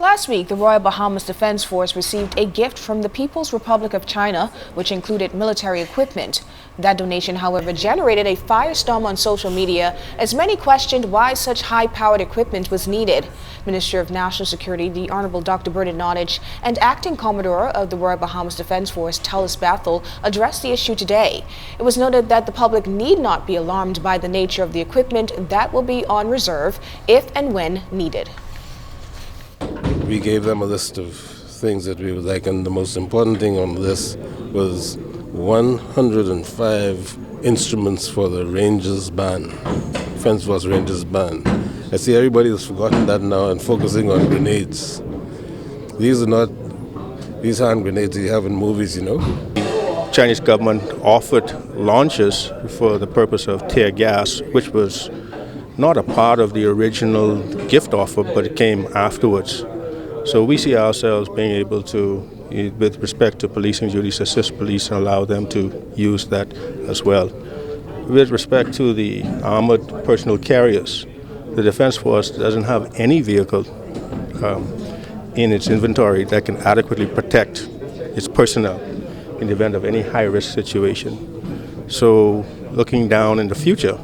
Last week, the Royal Bahamas Defense Force received a gift from the People's Republic of China, which included military equipment. That donation, however, generated a firestorm on social media as many questioned why such high-powered equipment was needed. Minister of National Security, the Honorable Dr. Bernard Nottage, and Acting Commodore of the Royal Bahamas Defense Force, Talis Bethel, addressed the issue today. It was noted that the public need not be alarmed by the nature of the equipment that will be on reserve if and when needed. We gave them a list of things that we would like, and the most important thing on the list was 105 instruments for the Rangers Band, Defense Force Rangers Band. I see everybody has forgotten that now and focusing on grenades. These are not these hand grenades you have in movies, you know. The Chinese government offered launchers for the purpose of tear gas, which was not a part of the original gift offer, but it came afterwards. So we see ourselves being able to, with respect to policing duties, assist police and allow them to use that as well. With respect to the armored personal carriers, the Defense Force doesn't have any vehicle in its inventory that can adequately protect its personnel in the event of any high-risk situation. So looking down in the future,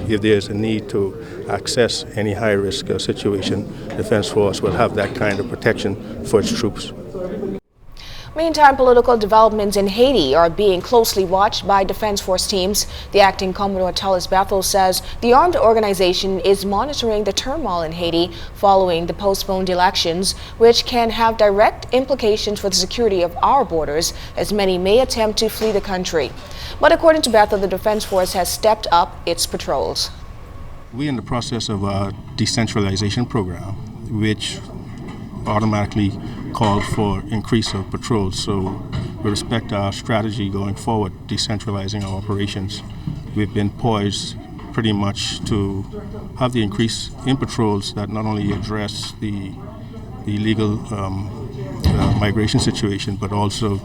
if there's a need to access any high-risk situation, Defense Force will have that kind of protection for its troops. Meantime, political developments in Haiti are being closely watched by Defense Force teams. The Acting Commodore Talis Bethel says the armed organization is monitoring the turmoil in Haiti following the postponed elections, which can have direct implications for the security of our borders, as many may attempt to flee the country. But according to Bethel, the Defense Force has stepped up its patrols. We're in the process of a decentralization program, which automatically called for increase of patrols. So with respect to our strategy going forward, decentralizing our operations, we've been poised pretty much to have the increase in patrols that not only address the illegal migration situation, but also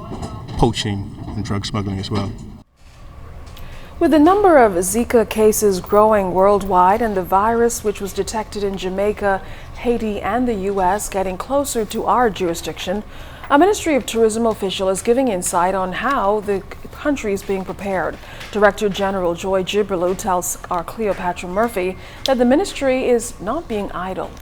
poaching and drug smuggling as well. With the number of Zika cases growing worldwide and the virus, which was detected in Jamaica, Haiti, and the U.S. getting closer to our jurisdiction, a Ministry of Tourism official is giving insight on how the country is being prepared. Director General Joy Jibrilu tells our Cleopatra Murphy that the ministry is not being idle.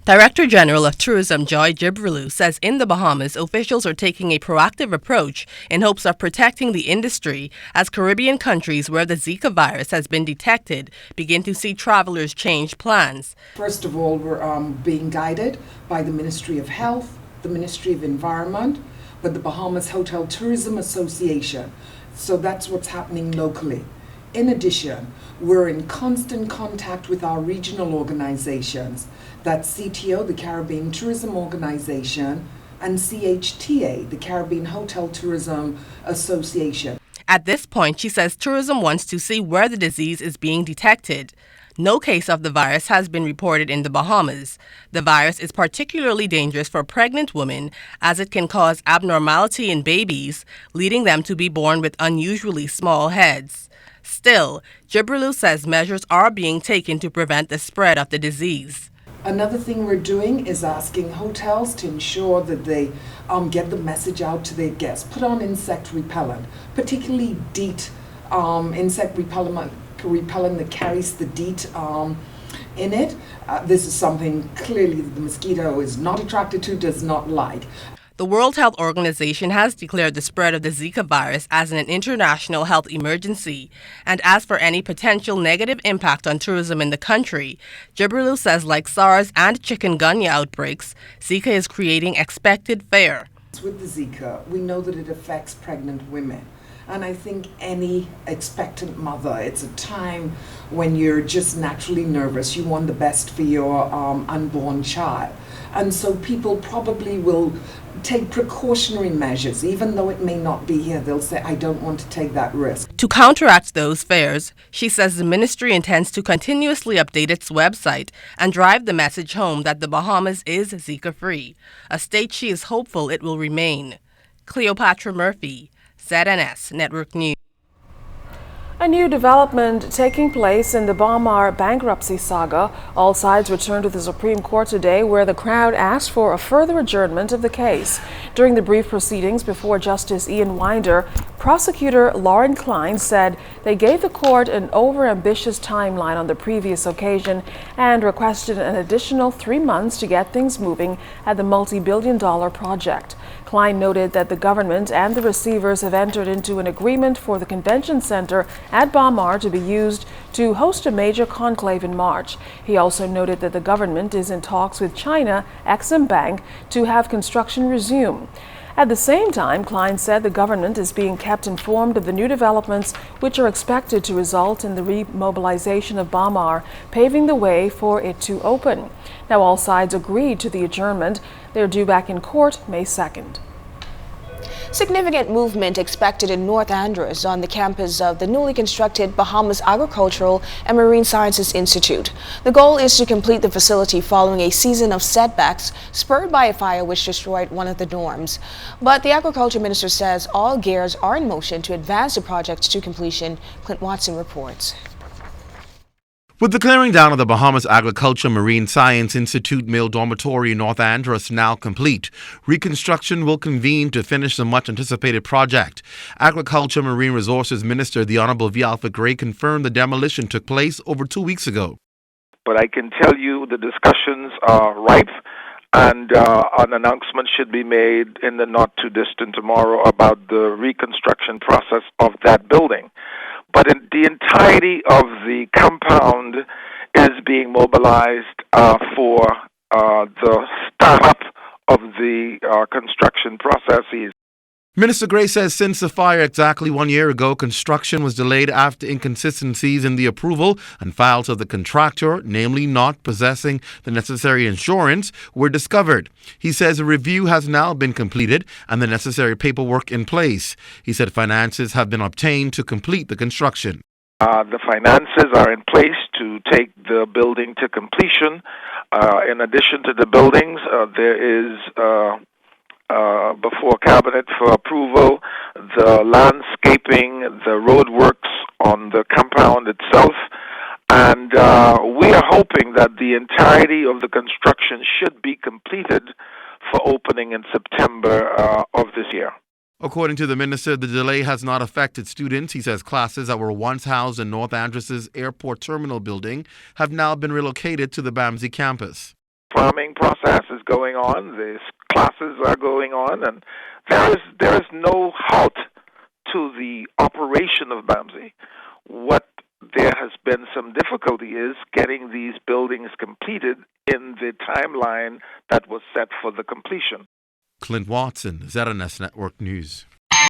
Director General of Tourism Joy Jibrilu says in the Bahamas, officials are taking a proactive approach in hopes of protecting the industry as Caribbean countries where the Zika virus has been detected begin to see travelers change plans. First of all, we're being guided by the Ministry of Health, the Ministry of Environment, but the Bahamas Hotel Tourism Association. So that's what's happening locally. In addition, we're in constant contact with our regional organizations. That's CTO, the Caribbean Tourism Organization, and CHTA, the Caribbean Hotel Tourism Association. At this point, she says tourism wants to see where the disease is being detected. No case of the virus has been reported in the Bahamas. The virus is particularly dangerous for pregnant women as it can cause abnormality in babies, leading them to be born with unusually small heads. Still, Jibrilu says measures are being taken to prevent the spread of the disease. Another thing we're doing is asking hotels to ensure that they get the message out to their guests. Put on insect repellent, particularly DEET, insect repellent that carries the DEET in it. This is something clearly that the mosquito is not attracted to, does not like. The World Health Organization has declared the spread of the Zika virus as an international health emergency. And as for any potential negative impact on tourism in the country, Jibrilu says like SARS and chikungunya outbreaks, Zika is creating expected fear. With the Zika, we know that it affects pregnant women. And I think any expectant mother, it's a time when you're just naturally nervous. You want the best for your unborn child. And so people probably will take precautionary measures, even though it may not be here. They'll say, I don't want to take that risk. To counteract those fears, she says the ministry intends to continuously update its website and drive the message home that the Bahamas is Zika-free, a state she is hopeful it will remain. Cleopatra Murphy, ZNS Network News. A new development taking place in the Bahamas bankruptcy saga. All sides returned to the Supreme Court today, where the crowd asked for a further adjournment of the case. During the brief proceedings before Justice Ian Winder, prosecutor Lauren Klein said they gave the court an overambitious timeline on the previous occasion and requested an additional 3 months to get things moving at the multi-billion-dollar project. Klein noted that the government and the receivers have entered into an agreement for the convention center at Bahamas to be used to host a major conclave in March. He also noted that the government is in talks with China Exim Bank to have construction resume. At the same time, Klein said the government is being kept informed of the new developments, which are expected to result in the remobilization of Bahamas, paving the way for it to open. Now, all sides agreed to the adjournment. They're due back in court May 2nd. Significant movement expected in North Andros on the campus of the newly constructed Bahamas Agricultural and Marine Sciences Institute. The goal is to complete the facility following a season of setbacks spurred by a fire which destroyed one of the dorms. But the Agriculture Minister says all gears are in motion to advance the project to completion. Clint Watson reports. With the clearing down of the Bahamas Agriculture Marine Science Institute Mill Dormitory in North Andros now complete, reconstruction will convene to finish the much-anticipated project. Agriculture Marine Resources Minister, the Honorable V. Alfred Gray, confirmed the demolition took place over 2 weeks ago. But I can tell you the discussions are ripe, and an announcement should be made in the not-too-distant tomorrow about the reconstruction process of that building. But the entirety of the compound is being mobilized for the startup of the construction processes. Minister Gray says since the fire exactly 1 year ago, construction was delayed after inconsistencies in the approval and files of the contractor, namely not possessing the necessary insurance, were discovered. He says a review has now been completed and the necessary paperwork in place. He said finances have been obtained to complete the construction. The finances are in place to take the building to completion. In addition to the buildings, there is before Cabinet for approval, the landscaping, the roadworks on the compound itself, and we are hoping that the entirety of the construction should be completed for opening in September of this year. According to the minister, the delay has not affected students. He says classes that were once housed in North Andros' airport terminal building have now been relocated to the BAMSI campus. Farming process is going on, the classes are going on, and there is no halt to the operation of BAMSI. What there has been some difficulty is getting these buildings completed in the timeline that was set for the completion. Clint Watson, ZNS Network News.